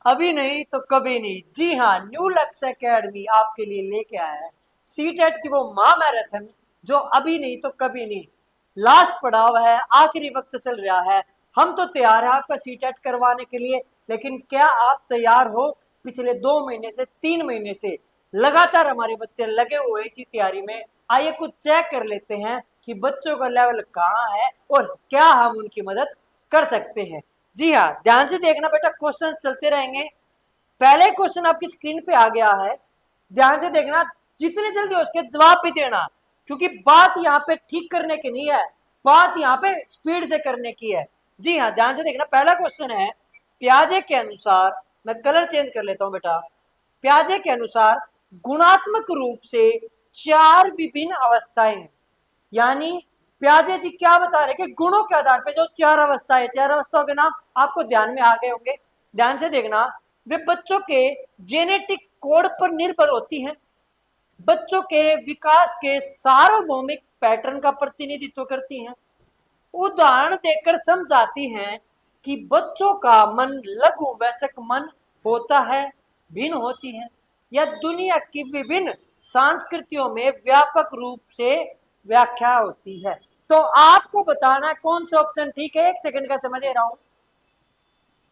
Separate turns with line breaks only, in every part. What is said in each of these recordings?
अभी नहीं तो कभी नहीं। जी हाँ, न्यू लक्स एकेडमी आपके लिए लेके आया है सीटेट की वो महामैराथन, जो अभी नहीं तो कभी नहीं, लास्ट पड़ाव है, आखिरी वक्त चल रहा है। हम तो तैयार है आपका सीटेट करवाने के लिए, लेकिन क्या आप तैयार हो? पिछले 2 महीने से 3 महीने से लगातार हमारे बच्चे लगे हुए हैं इसी तैयारी में। आइए कुछ चेक कर लेते हैं कि बच्चों का लेवल कहाँ है और क्या हम उनकी मदद कर सकते हैं। जी हाँ, ध्यान से देखना बेटा, क्वेश्चन चलते रहेंगे। पहले क्वेश्चन आपकी स्क्रीन पे आ गया है, ध्यान से देखना, जितने जल्दी हो उसके जवाब भी देना, क्योंकि बात यहाँ पे ठीक करने की नहीं है, बात यहाँ पे स्पीड से करने की है। जी हाँ, ध्यान से देखना, पहला क्वेश्चन है, प्याजे के अनुसार, मैं कलर चेंज कर लेता हूं बेटा, प्याजे के अनुसार गुणात्मक रूप से 4 विभिन्न अवस्थाएं हैं। यानी प्याजे जी क्या बता रहे कि गुणों के आधार पे जो 4 अवस्थाएं, 4 अवस्थाओं के नाम आपको ध्यान में आ गए होंगे। ध्यान से देखना, वे बच्चों के जेनेटिक कोड पर निर्भर होती हैं, बच्चों के विकास के सार्वभौमिक पैटर्न का प्रतिनिधित्व करती हैं, उदाहरण देकर समझाती हैं कि बच्चों का मन लघु वयस्क मन होता है, भिन्न होती है, या दुनिया की विभिन्न संस्कृतियों में व्यापक रूप से व्याख्या होती है। तो आपको बताना है कौन सा ऑप्शन ठीक है। 1 सेकंड का समय दे रहा हूं।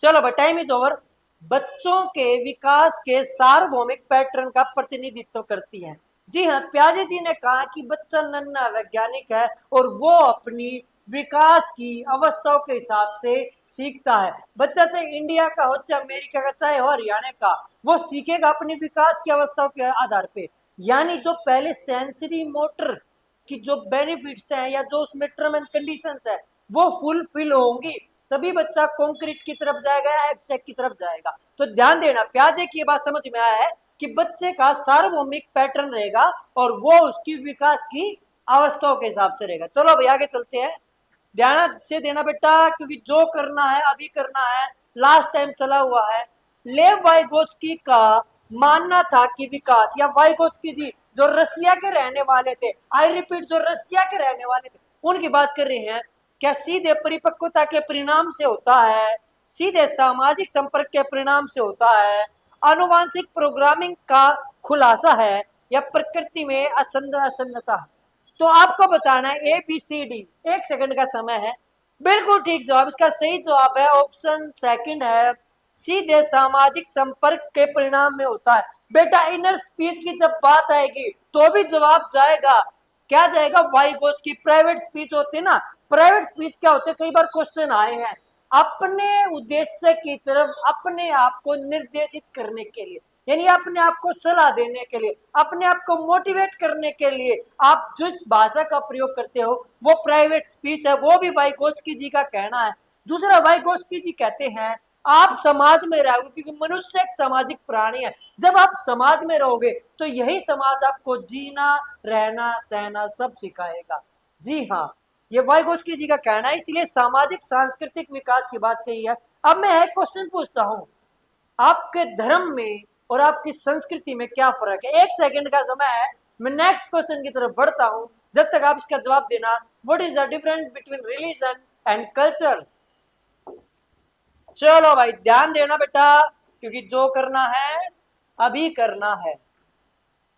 चलो भाई, टाइम इज ओवर। बच्चों के विकास के सार्वभौमिक पैटर्न का प्रतिनिधित्व करती है। जी हाँ, प्याजे जी ने कहा कि बच्चा नन्हा वैज्ञानिक है और वो अपनी विकास की अवस्थाओं के हिसाब से सीखता है। बच्चा चाहे इंडिया का हो, चाहे अमेरिका का, चाहे हो हरियाणा का, वो सीखेगा अपनी विकास की अवस्थाओं के आधार पे। यानी जो पहले सेंसरी मोटर की जो बेनिफिट्स हैं या जो उसमें टर्म एंड कंडीशंस है वो फुलफिल होंगी, तभी बच्चा कंक्रीट की तरफ जाएगा, एब्स्ट्रैक्ट की तरफ जाएगा। तो ध्यान देना, प्याजे की बात समझ में आया है कि बच्चे का सार्वभौमिक पैटर्न रहेगा और वो उसकी विकास की अवस्थाओं के हिसाब से रहेगा। चलो भाई आगे चलते हैं। ध्यान से देना बेटा, क्योंकि जो करना है अभी करना है, लास्ट टाइम चला हुआ है। लेव वाइगोत्स्की का मानना था कि विकास, या वाइगोत्स्की जी जो रसिया के रहने वाले थे, आई रिपीट, जो रसिया के रहने वाले थे, उनकी बात कर रहे हैं, क्या सीधे परिपक्वता के परिणाम से होता है, सीधे सामाजिक संपर्क के परिणाम से होता है, आनुवांशिक प्रोग्रामिंग का खुलासा है, या प्रकृति में असन्नता। तो आपको बताना है ABCD। 1 सेकंड का समय है। बिल्कुल ठीक जवाब, इसका सही जवाब है ऑप्शन सेकंड है, सीधे सामाजिक संपर्क के परिणाम में होता है। बेटा इनर स्पीच की जब बात आएगी तो भी जवाब जाएगा, क्या जाएगा? वाइगोत्स्की। प्राइवेट स्पीच होते ना, प्राइवेट स्पीच क्या होते, कई बार क्वेश्चन आए हैं, अपने उद्देश्य की तरफ अपने आप को निर्देशित करने के लिए, यानी अपने आप को सलाह देने के लिए, अपने आप को मोटिवेट करने के लिए आप जिस भाषा का प्रयोग करते हो वो प्राइवेट स्पीच है। वो भी वाइगोत्स्की जी का कहना है। दूसरा, वाइगोत्स्की जी कहते हैं आप समाज में रहोगे, क्योंकि मनुष्य एक सामाजिक प्राणी है। जब आप समाज में रहोगे तो यही समाज आपको जीना, रहना, सहना सब सिखाएगा। जी हाँ, ये वाइगोत्स्की जी का कहना है, इसलिए सामाजिक सांस्कृतिक विकास की बात कही है। अब मैं एक क्वेश्चन पूछता हूँ, आपके धर्म में और आपकी संस्कृति में क्या फर्क है? 1 सेकंड का समय है, मैं नेक्स्ट क्वेश्चन की तरफ बढ़ता हूं, जब तक आप इसका जवाब देना। What is the difference between religion and culture? चलो भाई ध्यान देना बेटा, क्योंकि जो करना है अभी करना है।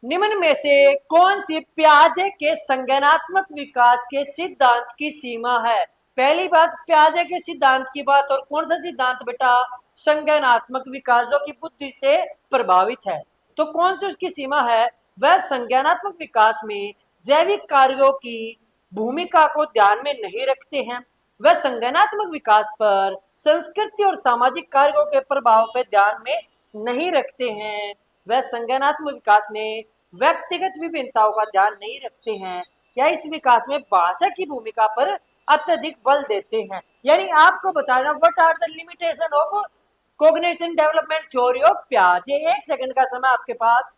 निम्न में से कौन सी प्याजे के संज्ञानात्मक विकास के सिद्धांत की सीमा है? पहली बात, प्याजे के सिद्धांत की बात, और कौन सा सिद्धांत बेटा? संज्ञानात्मक विकास, जो कि बुद्धि से प्रभावित है। तो कौन सी उसकी सीमा है? वह संज्ञानात्मक विकास में जैविक कार्यों की भूमिका को ध्यान में नहीं रखते हैं। वह संज्ञानात्मक विकास पर संस्कृति और सामाजिक कार्यों के प्रभाव पर ध्यान में नहीं रखते हैं। वह संज्ञानात्मक विकास में व्यक्तिगत विभिन्नताओं का ध्यान नहीं रखते हैं, या इस विकास में भाषा की भूमिका पर अत्यधिक बल देते हैं। यानी आपको बताना, what are the limitation of cognition development theory of प्याजे। 1 सेकंड का समय आपके पास।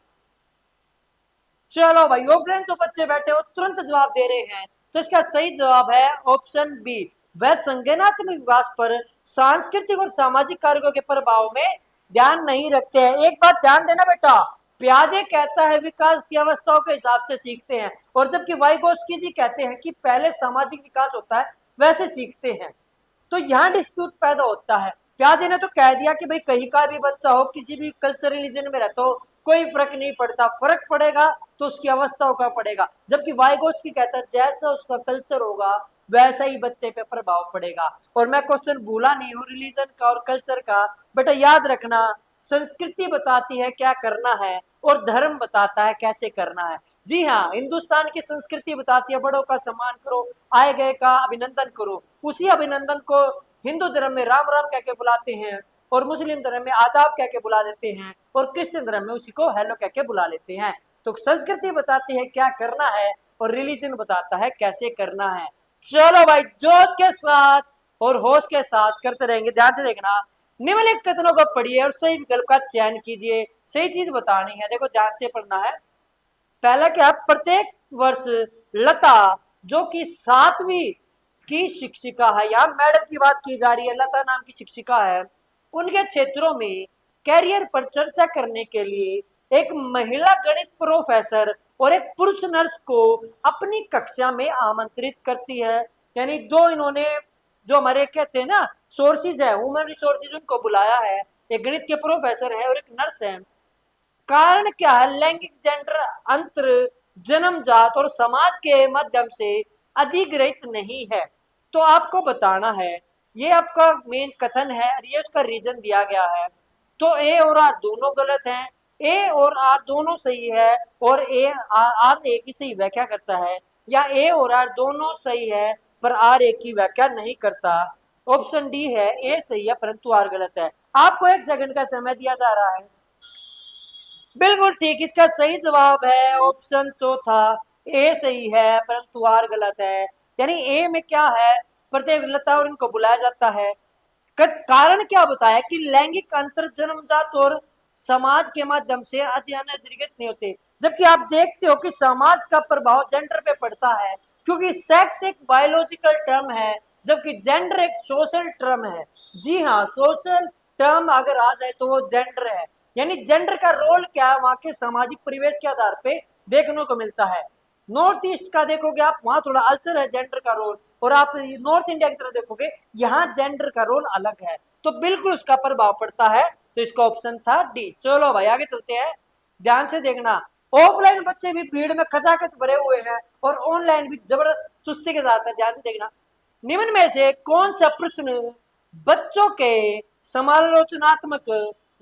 चलो भाई, ऑफलाइन जो बच्चे बैठे हो तुरंत जवाब दे रहे हैं, तो इसका सही जवाब है ऑप्शन बी। वह संज्ञानात्मक विकास पर सांस्कृतिक और सामाजिक कार्यों के प्रभाव में ध्यान नहीं रखते हैं। एक बात ध्यान देना बेटा, प्याजे कहता है विकास की अवस्थाओं के हिसाब से सीखते हैं, और जबकि वाइगोत्स्की जी कहते हैं कि पहले सामाजिक विकास होता है वैसे सीखते हैं। तो यहाँ डिस्प्यूट पैदा होता है। प्याजे ने तो कह दिया कि भाई कहीं का भी बच्चा हो, किसी भी कल्चर रिलीजन में रहता हो, कोई फर्क नहीं पड़ता, फर्क पड़ेगा तो उसकी अवस्थाओं का पड़ेगा। जबकि वाइगोत्स्की कहता है जैसा उसका कल्चर होगा वैसा ही बच्चे पे प्रभाव पड़ेगा। और मैं क्वेश्चन भूला नहीं हूँ रिलीजन का और कल्चर का, बेटा याद रखना, संस्कृति बताती है क्या करना है और धर्म बताता है कैसे करना है। जी हाँ, हिंदुस्तान की संस्कृति बताती है बड़ों का सम्मान करो, आए गए का अभिनंदन करो। उसी अभिनंदन को हिंदू धर्म में राम राम कह के बुलाते हैं, और मुस्लिम धर्म में आदाब कह के बुला देते हैं, और क्रिश्चियन धर्म में उसी को हेलो कह के बुला लेते हैं। तो संस्कृति बताती है क्या करना है और रिलीजन बताता है कैसे करना है। चलो भाई, जोश के साथ और होश के साथ करते रहेंगे। ध्यान से देखना, निम्नलिखित कथनों को पढ़िए और सही विकल्प का चयन कीजिए। सही चीज बतानी है, देखो ध्यान से पढ़ना है। पहला क्या, प्रत्येक वर्ष लता जो कि 7वीं की शिक्षिका है, यहाँ मैडम की बात की जा रही है, लता नाम की शिक्षिका है, उनके क्षेत्रों में कैरियर पर चर्चा करने के लिए एक महिला गणित प्रोफेसर और एक पुरुष नर्स को अपनी कक्षा में आमंत्रित करती है। यानी दो इन्होंने, जो हमारे कहते हैं ना सोर्सेज है, ह्यूमन रिसोर्सेज, उनको बुलाया है। एक गणित के प्रोफेसर है और एक नर्स है। कारण क्या है, लैंगिक जेंडर अंतर जन्मजात और समाज के माध्यम से अधिग्रहित नहीं है। तो आपको बताना है, ये आपका मेन कथन है और ये उसका रीजन दिया गया है। तो ए और आर दोनों गलत हैं, ए और आर दोनों सही है, और ए आर ए की सही व्याख्या करता है, या ए और आर दोनों सही है पर आर ए की व्याख्या नहीं करता। ऑप्शन डी है, ए सही है परंतु आर गलत है। आपको 1 सेकंड का समय दिया जा रहा है। बिल्कुल ठीक, इसका सही जवाब है ऑप्शन चौथा, ए सही है परंतु आर गलत है। यानी ए में क्या है, प्रत्येक लता और इनको बुलाया जाता है। कारण क्या बताया कि लैंगिक अंतर जन्मजात और समाज के माध्यम से अध्ययन अधिगत नहीं होते। जबकि आप देखते हो कि समाज का प्रभाव जेंडर पे पड़ता है, क्योंकि सेक्स एक बायोलॉजिकल टर्म है जबकि जेंडर एक सोशल टर्म है। जी हाँ, सोशल टर्म अगर आ जाए तो वो जेंडर है। यानी जेंडर का रोल क्या है, वहां के सामाजिक परिवेश के आधार पे देखने को मिलता है। नॉर्थ ईस्ट का देखोगे आप, वहां थोड़ा अल्चर है जेंडर का रोल, और आप नॉर्थ इंडिया की तरफ देखोगे यहाँ जेंडर का रोल अलग है, तो बिल्कुल उसका प्रभाव पड़ता है। तो इसका ऑप्शन था डी। चलो भाई आगे चलते हैं, ध्यान से देखना। ऑफलाइन बच्चे भी भीड़ में खचाखच भरे हुए हैं और ऑनलाइन भी जबरदस्त चुस्ती के साथ है। ध्यान से देखना, निम्न में से कौन सा प्रश्न बच्चों के समालोचनात्मक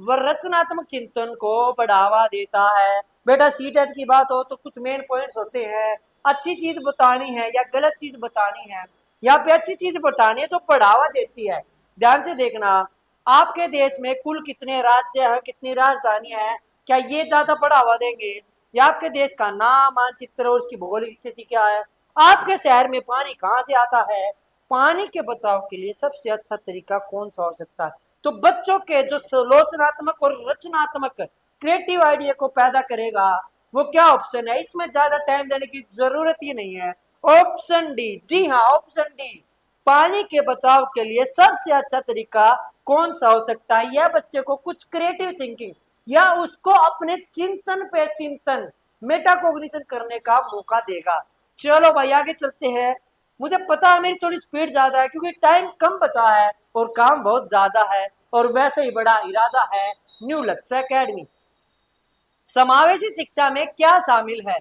व रचनात्मक चिंतन को बढ़ावा देता है। बेटा सीटेट की बात हो तो कुछ मेन पॉइंट्स होते हैं, अच्छी चीज बतानी है या गलत चीज बतानी है। यहाँ पे अच्छी चीज बतानी है जो बढ़ावा देती है। ध्यान से देखना, आपके देश में कुल कितने राज्य है, कितनी राजधानी है, क्या ये ज्यादा बढ़ावा देंगे, या आपके देश का नाम, मानचित्र और उसकी भौगोलिक स्थिति क्या है, आपके शहर में पानी कहाँ से आता है, पानी के बचाव के लिए सबसे अच्छा तरीका कौन सा हो सकता है। तो बच्चों के जो सलोचनात्मक और रचनात्मक क्रिएटिव आइडिया को पैदा करेगा वो क्या ऑप्शन है, इसमें ज्यादा टाइम देने की जरूरत ही नहीं है, ऑप्शन डी। जी हाँ, ऑप्शन डी, पानी के बचाव के लिए सबसे अच्छा तरीका कौन सा हो सकता है। यह बच्चे को कुछ क्रिएटिव थिंकिंग या उसको अपने चिंतन पे चिंतन, मेटाकोग्निशन करने का मौका देगा। चलो भाई आगे चलते हैं। मुझे पता है मेरी थोड़ी स्पीड ज्यादा है क्योंकि टाइम कम बचा है और काम बहुत ज्यादा है, और वैसे ही बड़ा इरादा है न्यू लक्ष्य एकेडमी। समावेशी शिक्षा में क्या शामिल है,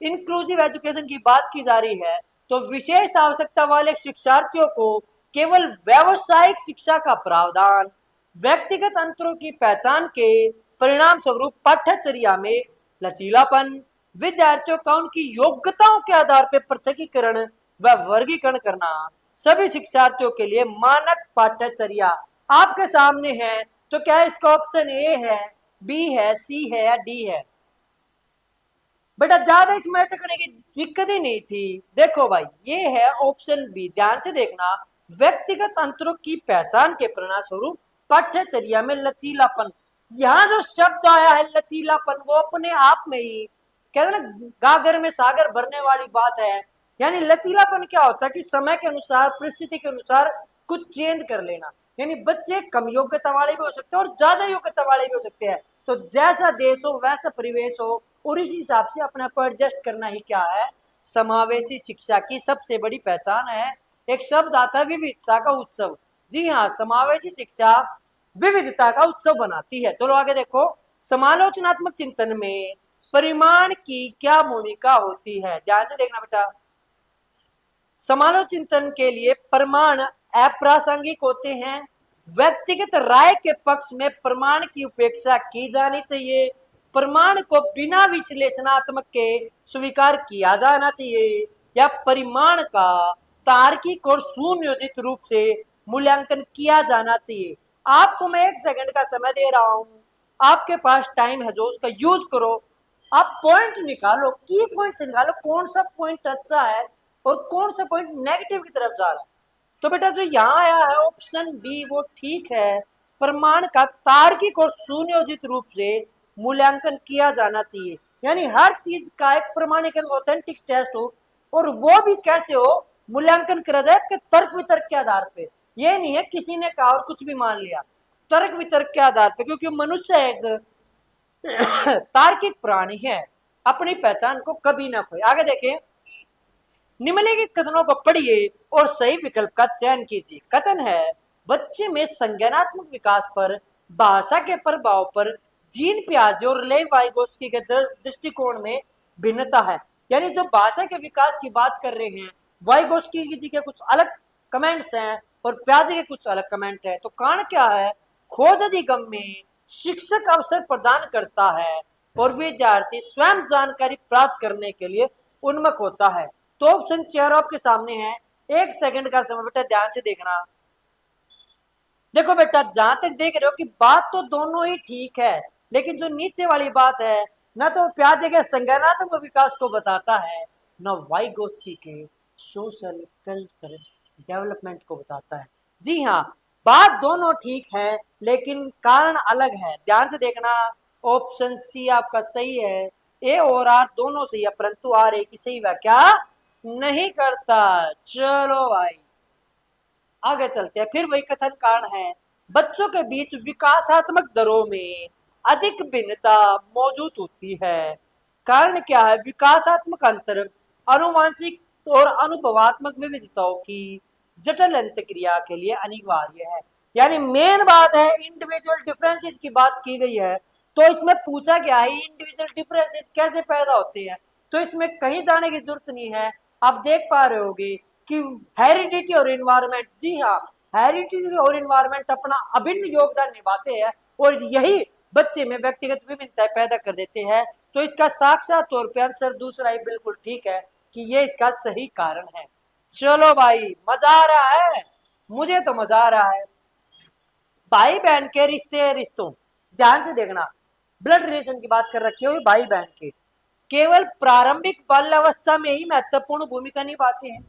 इंक्लूसिव एजुकेशन की बात की जा रही है। तो विशेष आवश्यकता वाले शिक्षार्थियों को केवल व्यावसायिक शिक्षा का प्रावधान, व्यक्तिगत अंतरों की पहचान के परिणाम स्वरूप पाठ्यचर्या में लचीलापन, विद्यार्थियों का उनकी योग्यताओं के आधार पर पृथकीकरण व वर्गीकरण करना, सभी शिक्षार्थियों के लिए मानक पाठ्यचर्या आपके सामने है। तो क्या इसका ऑप्शन ए है, बी है, सी है या डी है। बेटा ज्यादा इसमें अटकने की दिक्कत ही नहीं थी। देखो भाई ये है ऑप्शन बी, ध्यान से देखना, व्यक्तिगत अंतरों की पहचान के परिणाम स्वरूप पाठ्यचर्या में लचीलापन। यहाँ जो शब्द आया है लचीलापन, वो अपने आप में ही कहते ना गागर में सागर भरने वाली बात है। यानी लचीलापन क्या होता है कि समय के अनुसार, परिस्थिति के अनुसार कुछ चेंज कर लेना। यानी बच्चे कम योग्यता वाले भी हो सकते हैं और ज्यादा योग्यता वाले भी हो सकते हैं। तो जैसा देश हो वैसा परिवेश हो और इस हिसाब से अपने आप एडजस्ट करना ही क्या है, समावेशी शिक्षा की सबसे बड़ी पहचान है। एक शब्द आता है विविधता का उत्सव। जी हाँ, समावेशी शिक्षा विविधता का उत्सव बनाती है। चलो आगे देखो, समालोचनात्मक चिंतन में परिमाण की क्या भूमिका होती है? ध्यान से देखना बेटा। समालोचन के लिए प्रमाण अप्रासंगिक होते हैं। व्यक्तिगत राय के पक्ष में प्रमाण की उपेक्षा की जानी चाहिए। प्रमाण को बिना विश्लेषणात्मक के स्वीकार किया जाना चाहिए, या परिमाण का तार्किक और सुनियोजित रूप से मूल्यांकन किया जाना चाहिए। आपको मैं 1 सेकंड का समय दे रहा हूं, आपके पास टाइम है जो उसका यूज करो। आप पॉइंट निकालो, की पॉइंट निकालो, कौन सा पॉइंट अच्छा है और कौन सा पॉइंट नेगेटिव की तरफ जा रहा है। तो बेटा जो यहाँ आया है ऑप्शन बी वो ठीक है, प्रमाण का तार्किक और सुनियोजित रूप से मूल्यांकन किया जाना चाहिए। यानी हर चीज का एक प्रमाणीकरण ऑथेंटिक टेस्ट हो, और वो भी कैसे हो, मूल्यांकन करा जाए कि तर्क वितर्क के आधार पे। ये नहीं है किसी ने कहा और कुछ भी मान लिया, तर्क वितर्क के आधार पे, क्योंकि मनुष्य एक तार्किक प्राणी है, अपनी पहचान को कभी ना खोए। आगे देखें, निम्नलिखित कथनों को पढ़िए और सही विकल्प का चयन कीजिए। कथन है, बच्चे में संज्ञानात्मक विकास पर भाषा के प्रभाव पर जीन पियाजे और लेव वाइगोस्की के दृष्टिकोण में भिन्नता है। यानी जो भाषा के विकास की बात कर रहे हैं, वाइगोस्की जी के कुछ अलग कमेंट्स हैं और पियाजे के कुछ अलग कमेंट हैं। तो कारण क्या है? खोज अधिगम में शिक्षक अवसर प्रदान करता है और विद्यार्थी स्वयं जानकारी प्राप्त करने के लिए उन्मुख होता है। तो ऑप्शन 4 आपके सामने है। 1 सेकंड का समय बेटा ध्यान से देखना। देखो बेटा, जहां तक देख रहे हो कि बात तो दोनों ही ठीक है, लेकिन जो नीचे वाली बात है ना, तो पियाजे के संज्ञानात्मक विकास को बताता है, न वाइगोस्की के सोशल कल्चर डेवलपमेंट को बताता है। जी हाँ, बात दोनों ठीक है लेकिन कारण अलग है। ध्यान से देखना, ऑप्शन सी आपका सही है। ए और आर दोनों सही है, परंतु आर ए की सही व्याख्या नहीं करता। चलो भाई आगे चलते हैं। फिर वही कथन कारण है, बच्चों के बीच विकासात्मक दरों में अधिक भिन्नता मौजूद होती है। कारण क्या है? विकासात्मक अंतर अनुवांशिक और अनुभवात्मक विविधताओं की जटिल अंतक्रिया के लिए अनिवार्य है। यानी मेन बात है, इंडिविजुअल डिफरेंसेस की बात की गई है। तो इसमें पूछा गया है इंडिविजुअल डिफरेंसेस कैसे पैदा होते हैं, तो इसमें कहीं जाने की जरूरत नहीं है। आप देख पा रहे होगे कि हेरिडिटी और एनवायरनमेंट, जी हाँ, हेरिडिटी और एनवायरनमेंट अपना अभिन्न योगदान निभाते हैं और यही बच्चे में व्यक्तिगत विभिन्नताएं पैदा कर देते हैं। तो इसका साक्षात तौर पे आंसर दूसरा ही बिल्कुल ठीक है कि ये इसका सही कारण है। चलो भाई, मजा आ रहा है? मुझे तो मजा आ रहा है। भाई बहन के रिश्ते, रिश्तों ध्यान से देखना, ब्लड रिलेशन की बात कर रखी है भाई बहन के, केवल प्रारंभिक बाल्यावस्था में ही महत्वपूर्ण भूमिका निभाते हैं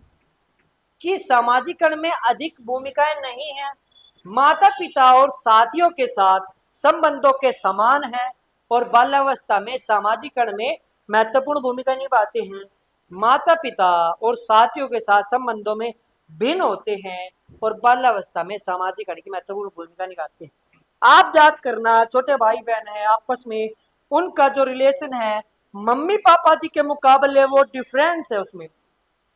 कि सामाजिकरण में अधिक भूमिकाएं नहीं है। माता पिता और साथियों के साथ संबंधों के समान है और बाल्यावस्था में सामाजिकरण में महत्वपूर्ण भूमिका निभाते हैं। माता पिता और साथियों के साथ संबंधों में भिन्न होते हैं और बाल्यावस्था में सामाजिकरण की महत्वपूर्ण भूमिका निभाते हैं। आप याद करना, छोटे भाई बहन है आपस में, उनका जो रिलेशन है मम्मी पापा जी के मुकाबले वो डिफरेंस है, उसमें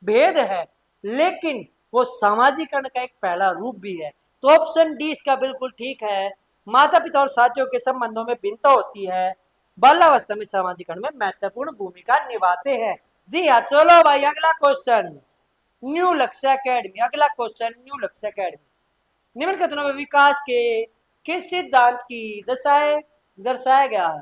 भेद है, लेकिन वो सामाजिकरण का एक पहला रूप भी है। तो ऑप्शन डी इसका बिल्कुल ठीक है। माता पिता और साथियों के संबंधों में भिन्नता होती है, बाल्यावस्था में सामाजिकरण में महत्वपूर्ण भूमिका निभाते हैं। जी हाँ, चलो भाई अगला क्वेश्चन, न्यू लक्ष्य एकेडमी। अगला क्वेश्चन न्यू लक्ष्य एकेडमी, निम्न कथनों में विकास के किस सिद्धांत की दर्शाया गया है?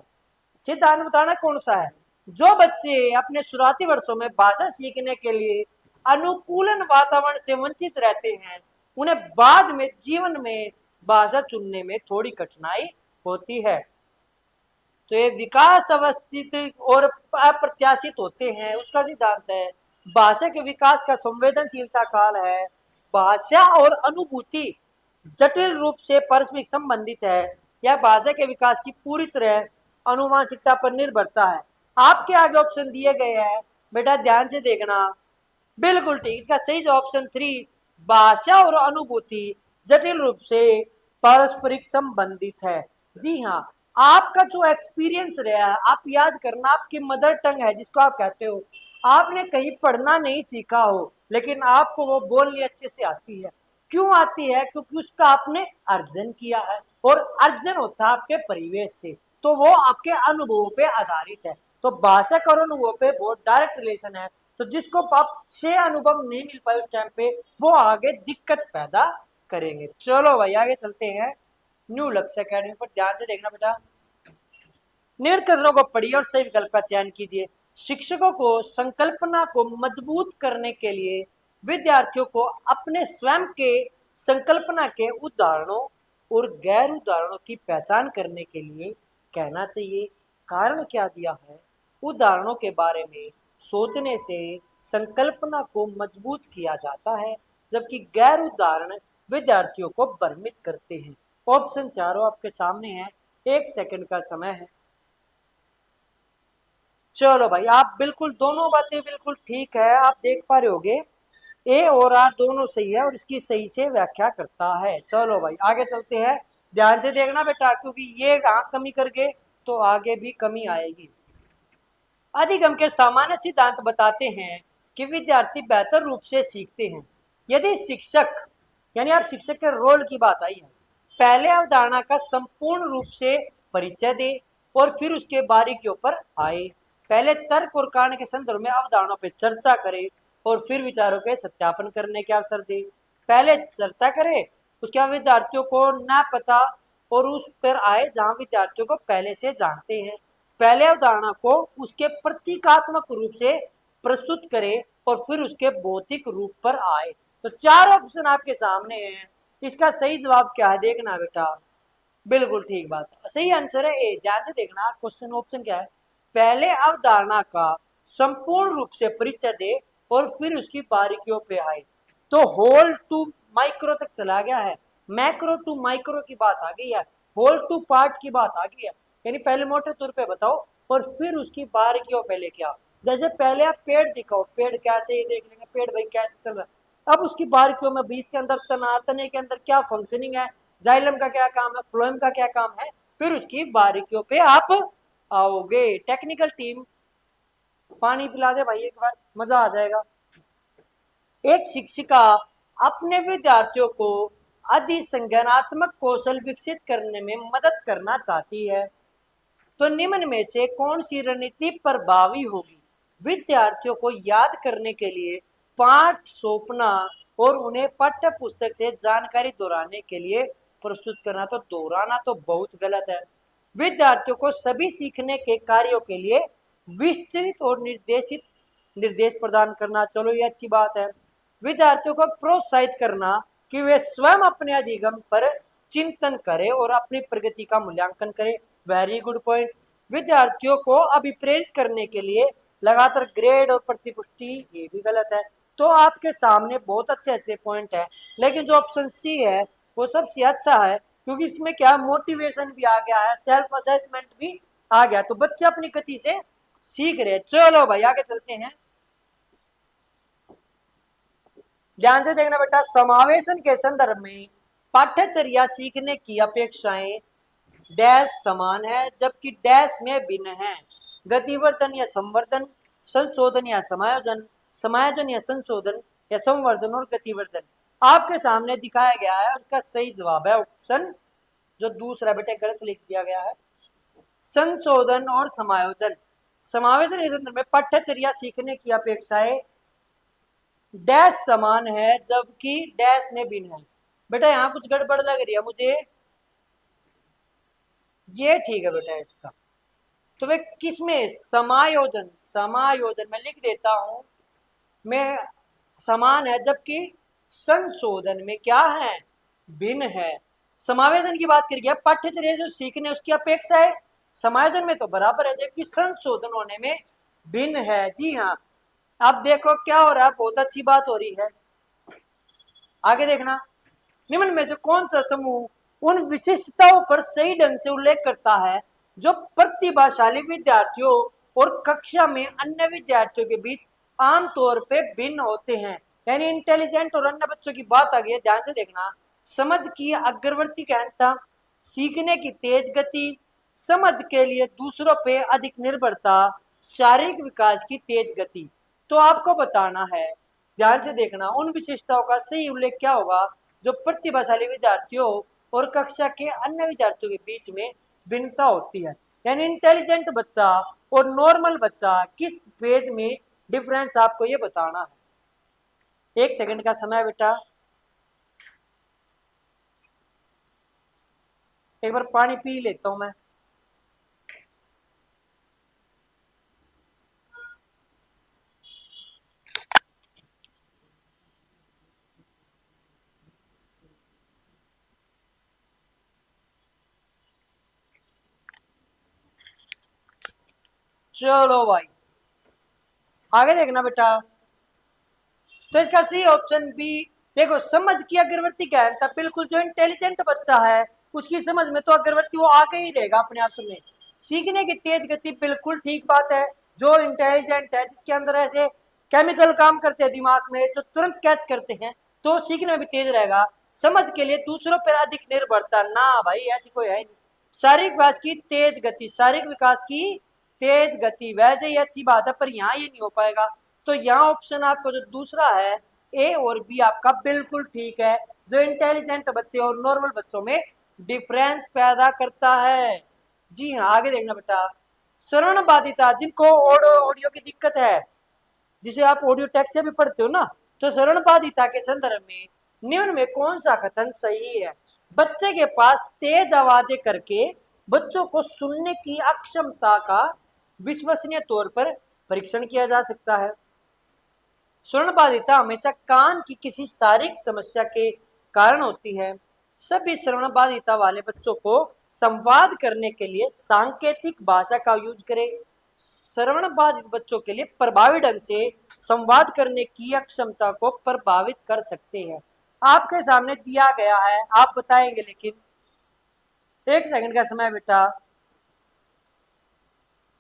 सिद्धांत बताना कौन सा है? जो बच्चे अपने शुरुआती वर्षों में भाषा सीखने के लिए अनुकूलन वातावरण से वंचित रहते हैं, उन्हें बाद में जीवन में भाषा चुनने में थोड़ी कठिनाई होती है। तो ये विकास अवस्थित और अप्रत्याशित होते हैं, उसका सिद्धांत है। भाषा के विकास का संवेदनशीलता काल है। भाषा और अनुभूति जटिल रूप से परस्पर संबंधित है। यह भाषा के विकास की पूरी तरह अनुवांशिकता पर निर्भरता है। आपके आगे ऑप्शन दिए गए हैं, बेटा ध्यान से देखना, बिल्कुल ठीक। इसका सही ऑप्शन 3, भाषा और अनुभूति जटिल रूप से पारस्परिक संबंधित है। जी हाँ, आपका जो एक्सपीरियंस रहा है, आप याद करना, आपकी मदर टंग है जिसको आप कहते हो, आपने कहीं पढ़ना नहीं सीखा हो लेकिन आपको वो बोलनी अच्छे से आती है, क्यों आती है? क्योंकि उसका आपने अर्जन किया है, और अर्जन होता है आपके परिवेश से, तो वो आपके अनुभवों पे आधारित है। तो भाषा और अनुभव पे बहुत डायरेक्ट रिलेशन है। तो जिसको अच्छे अनुभव नहीं मिल पाए उस टाइम पे, वो आगे दिक्कत पैदा करेंगे। चलो भाई आगे चलते हैं न्यू लक्ष्य अकेडमी पर। ध्यान से देखना बेटा, निम्न कथनों को पढ़िए और सही विकल्प का चयन कीजिए। शिक्षकों को संकल्पना को मजबूत करने के लिए विद्यार्थियों को अपने स्वयं के संकल्पना के उदाहरणों और गैर उदाहरणों की पहचान करने के लिए कहना चाहिए। कारण क्या दिया है? उदाहरणों के बारे में सोचने से संकल्पना को मजबूत किया जाता है, जबकि गैर उदाहरण विद्यार्थियों को भ्रमित करते हैं। ऑप्शन चारों आपके सामने है, 1 सेकंड का समय है। चलो भाई, आप बिल्कुल दोनों बातें बिल्कुल ठीक है, आप देख पा रहे होगे ए और आर दोनों सही है और इसकी सही से व्याख्या करता है। चलो भाई आगे चलते हैं, ध्यान से देखना बेटा, क्योंकि ये कमी करके तो आगे भी कमी आएगी। अधिगम के सामान्य सिद्धांत बताते हैं कि विद्यार्थी बेहतर रूप से सीखते हैं यदि शिक्षक, यानी आप शिक्षक के रोल की बात आई है, पहले अवधारणा का संपूर्ण रूप से परिचय दे और फिर उसके बारीकियों पर आए। पहले तर्क और कारण के संदर्भ में अवधारणाओं पर चर्चा करे और फिर विचारों के सत्यापन करने के अवसर दे। पहले चर्चा करे, उसके बाद विद्यार्थियों को ना पता और उस पर आए जहां विद्यार्थियों को पहले से जानते हैं। पहले अवधारणा को उसके प्रतीकात्मक रूप से प्रस्तुत करे और फिर उसके भौतिक रूप पर आए। तो 4 ऑप्शन आपके सामने हैं, इसका सही जवाब क्या है देखना बेटा। बिल्कुल ठीक बात, सही आंसर है ए। ध्यान से देखना, क्वेश्चन ऑप्शन क्या है? पहले अवधारणा का संपूर्ण रूप से परिचय दे और फिर उसकी बारीकियों पे आए। तो होल टू माइक्रो तक चला गया है, मैक्रो टू माइक्रो की बात आ गई है, होल टू पार्ट की बात आ गई है। यानी पहले मोटे तौर पे बताओ और फिर उसकी बारीकियों पे लेके आओ। जैसे पहले आप पेड़ दिखाओ, पेड़ कैसे, ये देख लेंगे पेड़ भाई कैसे चल रहा है। अब उसकी बारीकियों में बीज के अंदर तना, तने के अंदर क्या फंक्शनिंग है, जाइलम का क्या काम है, फ्लोएम का क्या काम है, फिर उसकी बारीकियों पे आप आओगे। टेक्निकल टीम पानी पिला दे भाई एक बार, मजा आ जाएगा। एक शिक्षिका अपने विद्यार्थियों को अधिसंज्ञानात्मक कौशल विकसित करने में मदद करना चाहती है, तो निम्न में से कौन सी रणनीति प्रभावी होगी? विद्यार्थियों को याद करने के लिए पाठ सौंपना और उन्हें पाठ्य पुस्तक से जानकारी दोहराने के लिए प्रस्तुत करना। तो दोहराना तो बहुत गलत है। विद्यार्थियों को सभी सीखने के कार्यों के लिए विस्तृत और निर्देश प्रदान करना, चलो ये अच्छी बात है। विद्यार्थियों को प्रोत्साहित करना कि वे स्वयं अपने अधिगम पर चिंतन करें और अपनी प्रगति का मूल्यांकन करें, वेरी गुड पॉइंट। विद्यार्थियों को अभिप्रेरित करने के लिए लगातार ग्रेड और प्रतिपुष्टि, ये भी गलत है। तो आपके सामने बहुत अच्छे अच्छे पॉइंट है, लेकिन जो ऑप्शन सी है वो सबसे अच्छा है, क्योंकि इसमें क्या मोटिवेशन भी आ गया है, सेल्फ असेसमेंट भी आ गया, तो बच्चे अपनी गति से सीख रहे हैं। चलो भाई आगे चलते हैं, ध्यान से देखना बेटा। समावेशन के संदर्भ में पाठ्यचर्या सीखने की अपेक्षाएं डैश समान है जबकि डैश में भिन्न है। गतिवर्धन या संवर्धन, संशोधन या समायोजन, समायोजन या संशोधन या संवर्धन और गतिवर्धन आपके सामने दिखाया गया है। उसका सही जवाब है ऑप्शन जो दूसरा बेटे गलत लिख दिया गया है, संशोधन और समायोजन। समावेशन के संदर्भ में पाठ्यचर्या सीखने की अपेक्षाएं डैश समान है जबकि डैश में भिन्न है। बेटा यहाँ कुछ गड़बड़ लग रही है मुझे, ये ठीक है बेटा इसका। तो वे किसमें समायोजन, समायोजन मैं लिख देता हूं, में समान है जबकि संशोधन में क्या है, भिन्न है। समावेशन की बात करिए, पाठ्यचर्या जो सीखने उसकी अपेक्षा है, समायोजन में तो बराबर है जबकि संशोधन होने में भिन्न है। जी हाँ, अब देखो क्या हो रहा है, बहुत अच्छी बात हो रही है। आगे देखना, निम्न में से कौन सा समूह उन विशिष्टताओं पर सही ढंग से उल्लेख करता है जो प्रतिभाशाली विद्यार्थियों और कक्षा में अन्य विद्यार्थियों के बीच आमतौर पे भिन्न होते हैं। यानी इंटेलिजेंट और अन्य बच्चों की बात आ गई है, ध्यान से देखना। समझ की अग्रवर्ती गहनता, सीखने की तेज गति, समझ के लिए दूसरों पे अधिक निर्भरता, शारीरिक विकास की तेज गति। तो आपको बताना है, ध्यान से देखना, उन विशेषताओं का सही उल्लेख क्या होगा जो प्रतिभाशाली विद्यार्थियों और कक्षा के अन्य विद्यार्थियों के बीच में भिन्नता होती है। यानी इंटेलिजेंट बच्चा और नॉर्मल बच्चा किस पेज में डिफरेंस आपको ये बताना है। 1 सेकंड का समय बेटा, एक बार पानी पी लेता हूं मैं। चलो भाई आगे देखना बेटा। तो इसका सी ऑप्शन बी। देखो समझ की अग्रवर्ती गहनता, बिल्कुल जो इंटेलिजेंट बच्चा है उसकी समझ में तो अग्रवर्ती वो आगे ही रहेगा अपने आप में। सीखने की तेज गति, बिल्कुल ठीक बात है। जो इंटेलिजेंट है, जिसके अंदर ऐसे केमिकल काम करते हैं दिमाग में जो तुरंत कैच करते हैं, तो सीखने में भी तेज रहेगा। समझ के लिए दूसरों पर अधिक निर्भरता, ना भाई ऐसी कोई है नहीं। शारीरिक विकास की तेज गति, शारीरिक विकास की तेज गति, वैसे ही अच्छी बात है पर यहाँ ये नहीं हो पाएगा। तो यहाँ ऑप्शन आपको जो दूसरा है ए और बी आपका बिल्कुल ठीक है, जो इंटेलिजेंट बच्चे और नॉर्मल बच्चों में डिफरेंस पैदा करता है। जी हाँ आगे देखना बेटा। श्रवण बाधिता, जिनको ऑडियो की दिक्कत है, जिसे आप ऑडियो टेक्स्ट से भी पढ़ते हो ना, तो श्रवण बाधिता के संदर्भ में निम्न में कौन सा कथन सही है। बच्चे के पास तेज आवाजें करके बच्चों को सुनने की अक्षमता का विश्वसनीय तौर पर परीक्षण किया जा सकता है। श्रवण बाधिता हमेशा कान की किसी शारीरिक समस्या के कारण होती है। सभी श्रवण बाधिता वाले बच्चों को संवाद करने के लिए सांकेतिक भाषा का यूज करें। श्रवण बाधित बच्चों के लिए प्रभावी ढंग से संवाद करने की अक्षमता को प्रभावित कर सकते हैं। आपके सामने दिया गया है, आप बताएंगे, लेकिन 1 सेकंड का समय बेटा।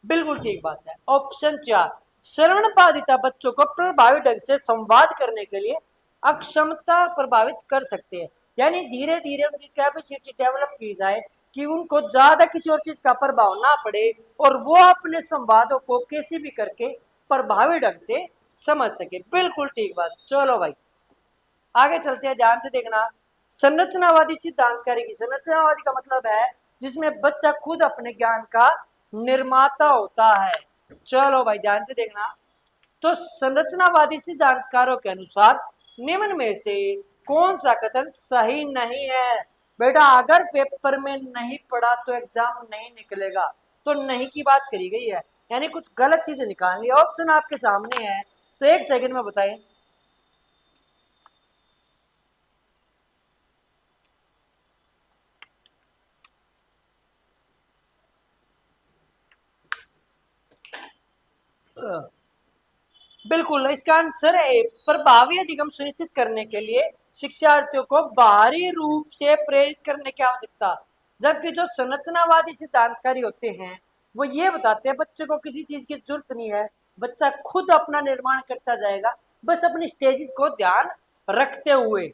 बिल्कुल ठीक बात है, ऑप्शन 4। श्रवण बाधिता बच्चों को प्रभावी ढंग से संवाद करने के लिए अक्षमता प्रभावित कर सकते हैं। यानी धीरे धीरे उनकी कैपेसिटी डेवलप की जाए कि उनको ज्यादा किसी और चीज का प्रभाव ना पड़े और वो अपने संवादों को कैसे भी करके प्रभावी ढंग से समझ सके। बिल्कुल ठीक बात। चलो भाई आगे चलते हैं, ध्यान से देखना। संरचनावादी सिद्धांत करेगी। संरचनावादी का मतलब है जिसमें बच्चा खुद अपने ज्ञान का निर्माता होता है। चलो भाई ध्यान से देखना। तो संरचनावादी सिद्धांतकारों के अनुसार निम्न में से कौन सा कथन सही नहीं है। बेटा अगर पेपर में नहीं पढ़ा तो एग्जाम नहीं निकलेगा, तो नहीं की बात करी गई है, यानी कुछ गलत चीजें निकालनी। ऑप्शन आपके सामने है, तो 1 सेकंड में बताएं। बिल्कुल इसका आंसर है प्रभावी अधिगम सुनिश्चित करने के लिए शिक्षार्थियों को बाहरी रूप से प्रेरित करने की आवश्यकता। जबकि जो संरचनावादी सिद्धांतकारी होते हैं वो ये बताते हैं बच्चे को किसी चीज की जरूरत नहीं है, बच्चा खुद अपना निर्माण करता जाएगा, बस अपनी स्टेजेस को ध्यान रखते हुए।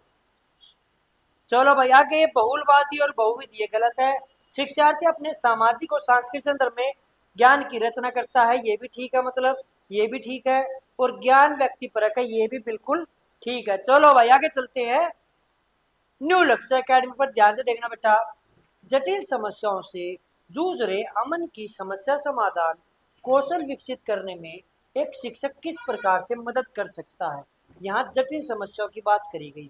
चलो भाई आगे। बहुलवादी और बहुविध ये गलत है। शिक्षार्थी अपने सामाजिक और सांस्कृतिक संदर्भ में ज्ञान की रचना करता है, ये भी ठीक है, मतलब ये भी ठीक है। और ज्ञान व्यक्ति परक है, ये भी बिल्कुल ठीक है। चलो भाई आगे चलते हैं। न्यू लक्ष्य एकेडमी पर ध्यान से देखना बेटा। जटिल समस्याओं से जूझ रहे अमन की समस्या समाधान कौशल विकसित करने में एक शिक्षक किस प्रकार से मदद कर सकता है। यहाँ जटिल समस्याओं की बात करी गई,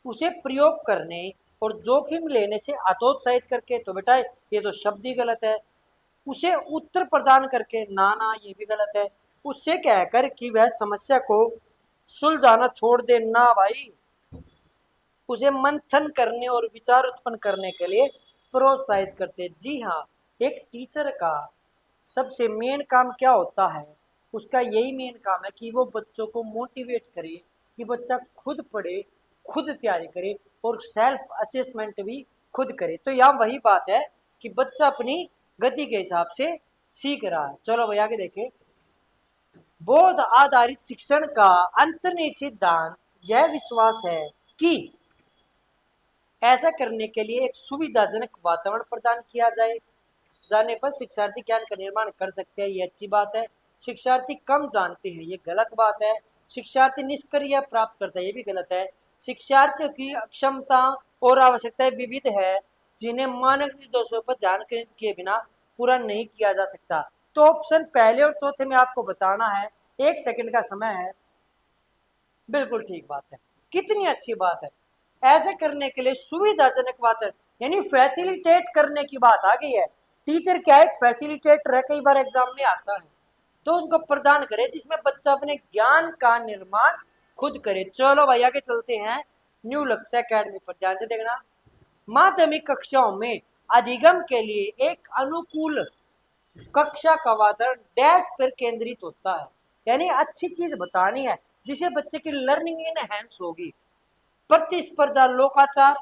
उसे प्रयोग करने और जोखिम लेने से हतोत्साहित करके, तो बेटा ये तो शब्द ही गलत है। उसे उत्तर प्रदान करके, ना ना ये भी गलत है। उससे कहकर कि वह समस्या को सुलझाना छोड़ दे, ना भाई। उसे मंथन करने और विचार उत्पन्न करने के लिए प्रोत्साहित करते। जी हाँ, एक टीचर का सबसे मेन काम क्या होता है, उसका यही मेन काम है कि वो बच्चों को मोटिवेट करे कि बच्चा खुद पढ़े, खुद तैयारी करे और सेल्फ असेसमेंट भी खुद करे। तो यहाँ वही बात है कि बच्चा अपनी गति के हिसाब से सीख रहा है। चलो भैया आगे देखें। बोध आधारित शिक्षण का अंतर्निहित सिद्धांत यह विश्वास है कि ऐसा करने के लिए एक सुविधाजनक वातावरण प्रदान किया जाने पर शिक्षार्थी ज्ञान का निर्माण कर सकते हैं, ये अच्छी बात है। शिक्षार्थी कम जानते हैं, ये गलत बात है। शिक्षार्थी निष्क्रिय प्राप्त करता है, ये भी गलत है। शिक्षार्थियों की क्षमता और आवश्यकताएं विविध है, जिन्हें मानक निर्देशों पर ध्यान केंद्रित किए बिना पूरा नहीं किया जा सकता। तो ऑप्शन पहले और चौथे में आपको बताना है, 1 सेकंड का समय है। बिल्कुल ठीक बात है, कितनी अच्छी बात है। ऐसे करने के लिए सुविधाजनक बात है, यानी फैसिलिटेट करने की बात आ गई है। टीचर क्या है, फैसिलिटेटर है, कई बार एग्जाम में आता है। तो उनको प्रदान करे जिसमें बच्चा अपने ज्ञान का निर्माण खुद करे। चलो भाई आगे चलते हैं न्यू लक्ष्य एकेडमी पर, ध्यान से देखना। माध्यमिक कक्षाओं में अधिगम के लिए एक अनुकूल कक्षा का वातावरण डैश पर केंद्रित होता है, यानी अच्छी चीज बतानी है जिसे बच्चे की लर्निंग इनहेंस होगी। प्रतिस्पर्धा, लोकाचार,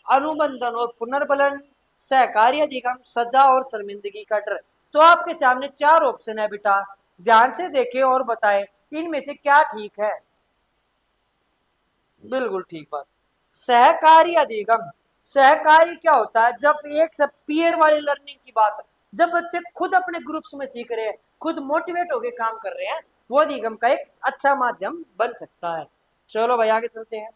अनुबंधन और पुनर्बलन, सहकारी अधिगम, सजा और शर्मिंदगी का डर। तो आपके सामने 4 ऑप्शन है बेटा, ध्यान से देखें और बताएं इनमें से क्या ठीक है। बिल्कुल ठीक बात, सहकारी अधिगम। सहकारी क्या होता है, जब एक सब पीयर वाली लर्निंग की बात है, जब बच्चे खुद अपने ग्रुप्स में सीख रहे हैं, खुद मोटिवेट होकर काम कर रहे हैं, वो अधिगम का एक अच्छा माध्यम बन सकता है। चलो भाई आगे चलते हैं।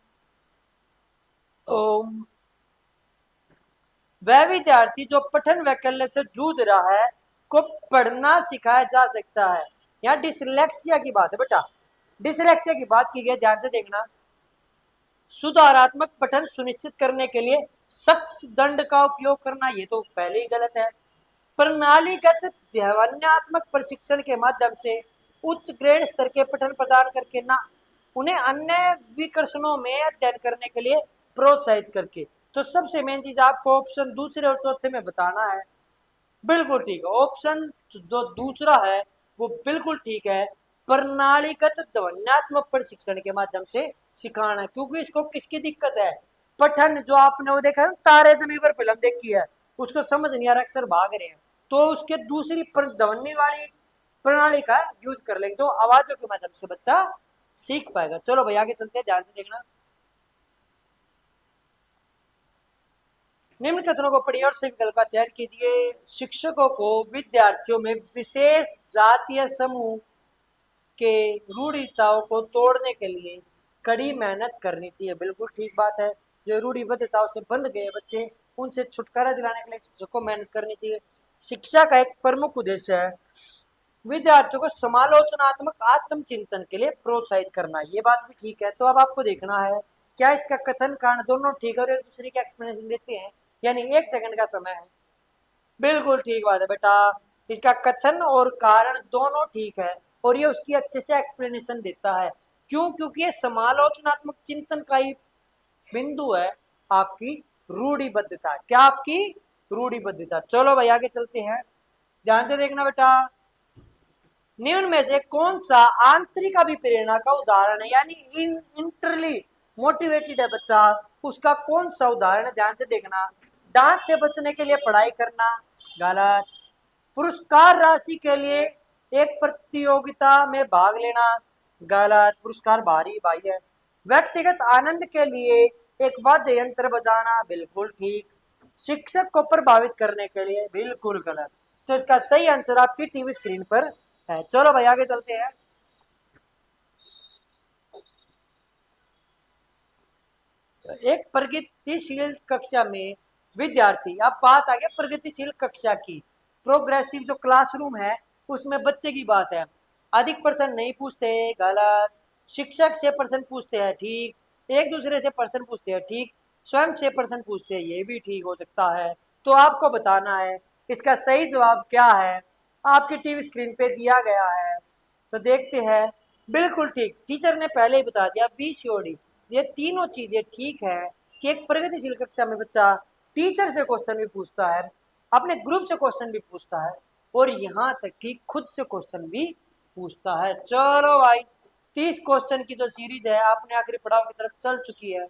वह विद्यार्थी जो पठन वैकल्य से जूझ रहा है को पढ़ना सिखाया जा सकता है। यहाँ डिसलेक्सिया की बात है बेटा, डिसलेक्सिया की बात की गई, ध्यान से देखना। सुधारात्मक पठन सुनिश्चित करने के लिए सख्त दंड का उपयोग करना, ये तो पहले ही गलत है। प्रणालीगत ध्यानात्मक प्रशिक्षण के माध्यम से उच्च ग्रेड स्तर के पठन प्रदान करके ना उन्हें अन्य विकर्षणों में अध्ययन करने के लिए प्रोत्साहित करके। तो सबसे मेन चीज आपको ऑप्शन दूसरे और चौथे में बताना है। बिल्कुल ठीक है, ऑप्शन जो दूसरा है वो बिल्कुल ठीक है, प्रणालीगत ध्वन्यात्मक प्रशिक्षण के माध्यम से सिखाना। क्योंकि इसको किसकी दिक्कत है, पठन जो आपने वो देखा ना, तारे जमीन पर फिल्म देखी है, उसको समझ नहीं आ रहा, अक्सर भाग रहे हैं, तो उसके दूसरी ध्वनि वाली प्रणाली का यूज कर लेंगे, तो आवाजों के माध्यम से बच्चा सीख पाएगा। चलो भाई आगे चलते हैं, ध्यान से देखना। निम्न कथनों को पढ़िए और सही विकल्प का चयन कीजिए। शिक्षकों को विद्यार्थियों में विशेष जातीय समूह के रूढ़िताओं को तोड़ने के लिए कड़ी मेहनत करनी चाहिए। बिल्कुल ठीक बात है, जो रूढ़िबद्धताओं से बंध गए बच्चे, उनसे छुटकारा दिलाने के लिए शिक्षक को मेहनत करनी चाहिए। शिक्षा का एक प्रमुख उद्देश्य है विद्यार्थियों को समालोचनात्मक आत्मचिंतन के लिए प्रोत्साहित करना, ये बात भी ठीक है। तो अब आपको देखना है क्या इसका कथन कारण दोनों ठीक है और एक दूसरे के एक्सप्लेनेशन देते हैं, यानी 1 सेकंड का समय है। बिल्कुल ठीक बात है बेटा, इसका कथन और कारण दोनों ठीक है और ये उसकी अच्छे से एक्सप्लेनेशन देता है। क्यों, क्योंकि ये समालोचनात्मक चिंतन का ही बिंदु है आपकी रूढ़िबद्धता। क्या आपकी रूढ़िबद्धता। चलो भाई आगे चलते हैं, ध्यान से देखना बेटा। निम्न में से कौन सा आंतरिक अभिप्रेरणा का उदाहरण है, यानी इंटरली मोटिवेटेड है बच्चा, उसका कौन सा उदाहरण है, ध्यान से देखना। डांट से बचने के लिए पढ़ाई करना, गलत। पुरस्कार राशि के लिए एक प्रतियोगिता में भाग लेना, गलत, पुरस्कार भारी भाई है। व्यक्तिगत आनंद के लिए एक वाद्य यंत्र बजाना, बिल्कुल ठीक। शिक्षक को प्रभावित करने के लिए, बिल्कुल गलत। तो इसका सही आंसर आपकी टीवी स्क्रीन पर है। चलो भाई आगे चलते हैं। एक प्रगतिशील कक्षा में विद्यार्थी, अब बात आ गया प्रगतिशील कक्षा की, प्रोग्रेसिव जो क्लासरूम है उसमें बच्चे की बात है। अधिक प्रश्न नहीं पूछते, गलत। शिक्षक से प्रश्न पूछते हैं, ठीक। एक दूसरे से प्रश्न पूछते हैं, ठीक। स्वयं से प्रश्न पूछते हैं, ये भी ठीक हो सकता है। तो आपको बताना है इसका सही जवाब क्या है, आपकी टीवी स्क्रीन पे दिया गया है, तो देखते हैं। बिल्कुल ठीक, टीचर ने पहले ही बता दिया, BCOD, ये तीनों चीजें ठीक है कि एक प्रगतिशील कक्षा में बच्चा टीचर से क्वेश्चन भी पूछता है, अपने ग्रुप से क्वेश्चन भी पूछता है, और यहाँ तक कि खुद से क्वेश्चन भी पूछता है। चलो भाई 30 क्वेश्चन की जो सीरीज है आपने आखिरी पड़ाव की तरफ चल चुकी है।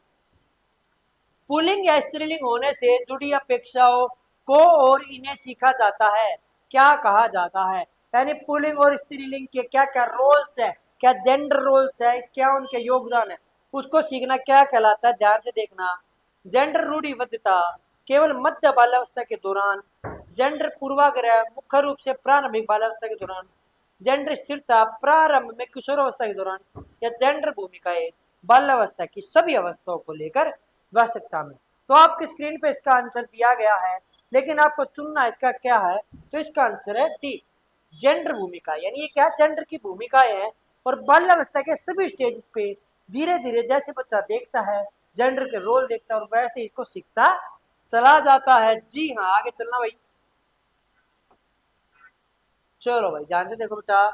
पुल्लिंग या स्त्रीलिंग होने से जुड़ी अपेक्षाओं को और इन्हें सीखा जाता है, क्या कहा जाता है, यानी पुल्लिंग और स्त्रीलिंग के क्या क्या रोल्स है, क्या जेंडर रोल्स है, क्या उनके योगदान है, उसको सीखना क्या कहलाता है, ध्यान से देखना। जेंडर रूढ़िबद्धता केवल मध्य बाल्यावस्था के दौरान, जेंडर पूर्वाग्रह मुख्य रूप से प्रारंभिक बाल्यावस्था के दौरान, जेंडर स्थिरता प्रारंभ में किशोरावस्था के दौरान, या जेंडर भूमिकाएं बाल्यावस्था की सभी अवस्थाओं को लेकर वयस्कता में। तो आपकी स्क्रीन पे इसका आंसर दिया गया है, लेकिन आपको चुनना इसका क्या है, तो इसका आंसर है डी, जेंडर भूमिका। यानी ये क्या, जेंडर की भूमिकाएं हैं, और बाल्यावस्था के सभी स्टेज पे धीरे धीरे जैसे बच्चा देखता है, जेंडर के रोल देखता है, और वैसे इसको सीखता चला जाता है। जी हाँ, आगे चलना भाई। चलो भाई ध्यान से देखो बेटा,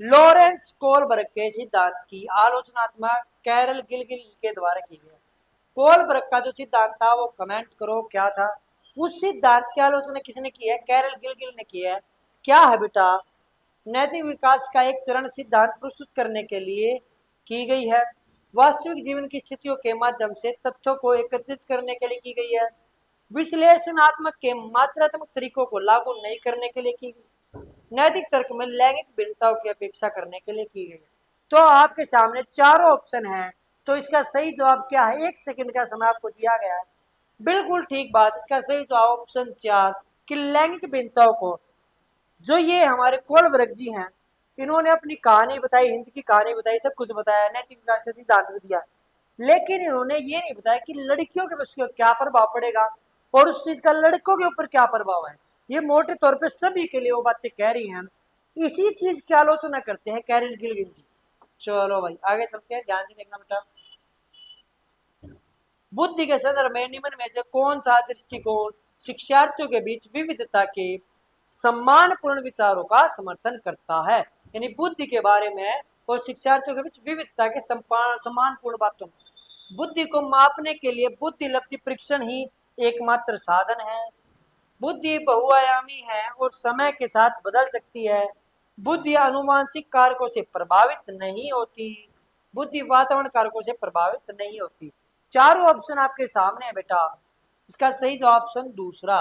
लॉरेंस कोलबर्ग के सिद्धांत की आलोचनात्मक कैरल गिलगिल के द्वारा की गई। कोलबर्ग का जो सिद्धांत था वो कमेंट करो क्या था। उस सिद्धांत की आलोचना किसने की है, कैरल गिलगिल ने की है। क्या है बेटा, नैतिक विकास का एक चरण सिद्धांत प्रस्तुत करने के लिए की गई है, वास्तविक जीवन की स्थितियों के माध्यम से तथ्यों को एकत्रित करने के लिए की गई है, विश्लेषणात्मक के मात्रात्मक तरीकों को लागू नहीं करने के लिए की गई, नैतिक तर्क में लैंगिक भिन्नताओं की अपेक्षा करने के लिए की गई। तो आपके सामने चारों ऑप्शन हैं, तो इसका सही जवाब क्या है, 1 सेकंड का समय आपको दिया गया है। बिल्कुल ठीक बात, इसका सही जवाब ऑप्शन 4 कि लैंगिक भिन्नताओं को, जो ये हमारे कोलबर्ग जी हैं, इन्होंने अपनी कहानी बताई, हिंस की कहानी बताई, सब कुछ बताया, नैतिक विकास का सिद्धांत भी दिया, लेकिन इन्होंने ये नहीं बताया कि लड़कियों के उसके क्या प्रभाव पड़ेगा और उस चीज का लड़कों के ऊपर क्या प्रभाव है। ये मोटे तौर पे सभी के लिए वो बातें कह रही हैं, इसी चीज की आलोचना करते हैं कैरल गिलगिल जी। चलो भाई आगे चलते हैं, ध्यान से देखना बेटा। बुद्धि के संदर्भ में निम्न में से कौन सा दृष्टिकोण शिक्षार्थियों के बीच विविधता के सम्मानपूर्ण विचारों का समर्थन करता है। यानी बुद्धि के बारे में और शिक्षार्थियों के बीच विविधता के सम्मानपूर्ण बातों, बुद्धि को मापने के लिए बुद्धि लब्धि परीक्षण ही एकमात्र साधन है। बुद्धि बहुआयामी है और समय के साथ बदल सकती है। बुद्धि अनुवांशिक कारकों से प्रभावित नहीं होती, बुद्धि वातावरण कारकों से प्रभावित नहीं होती। चारों ऑप्शन आपके सामने है बेटा, इसका सही जवाब ऑप्शन दूसरा,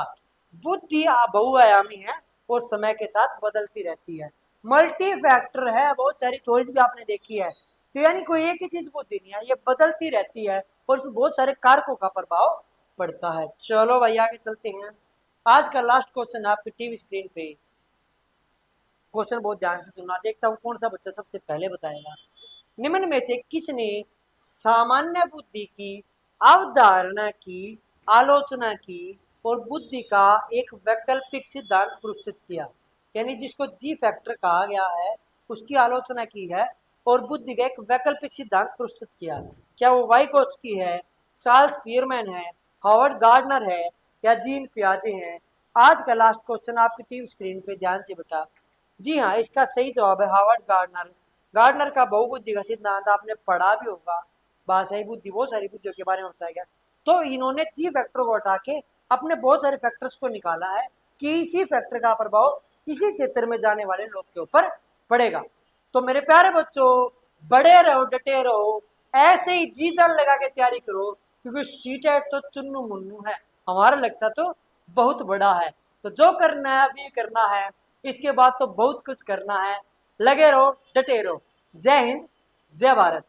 बुद्धि बहुआयामी है और समय के साथ बदलती रहती है, मल्टी फैक्टर है, बहुत सारी थ्योरीज भी आपने देखी है। तो यानी कोई एक ही चीज बुद्धि नहीं है, ये बदलती रहती है और इसमें बहुत सारे कारकों का प्रभाव पड़ता है। चलो भाई आगे चलते हैं। आज का लास्ट क्वेश्चन आपकी टीवी स्क्रीन पे, क्वेश्चन बहुत ध्यान से सुनना, देखता हूँ कौन सा बच्चा सबसे पहले बताएगा। निम्न में से किसने सामान्य बुद्धि की अवधारणा की आलोचना की और बुद्धि का एक वैकल्पिक सिद्धांत प्रस्तुत किया, यानी जिसको जी फैक्टर कहा गया है उसकी आलोचना की है और बुद्धि का एक वैकल्पिक सिद्धांत प्रस्तुत किया। क्या वो वाइगोत्स्की है, चार्ल्स पियरमैन है, हॉवर्ड गार्डनर है या जीन पियाजे हैं। आज का लास्ट क्वेश्चन आपकी टीवी स्क्रीन पे ध्यान से बेटा। जी हाँ, इसका सही जवाब है हॉवर्ड गार्डनर। गार्डनर का बहुबुद्धि का सिद्धांत आपने पढ़ा भी होगा, भाषाई बुद्धि, बहुत सारी बुद्धियों के बारे में बताया गया। तो इन्होंने जी फैक्टर को हटा के अपने बहुत सारे फैक्टर्स को निकाला है कि इसी फैक्टर का प्रभाव इसी क्षेत्र में जाने वाले लोग के ऊपर पड़ेगा। तो मेरे प्यारे बच्चों, बड़े रहो, डटे रहो, ऐसे ही जी जान लगा के तैयारी करो, क्योंकि सीटेट तो चुन्नू मुन्नू है, हमारा लक्ष्य तो बहुत बड़ा है। तो जो करना है अभी करना है, इसके बाद तो बहुत कुछ करना है। लगे रहो, डटे रहो। जय हिंद, जय भारत।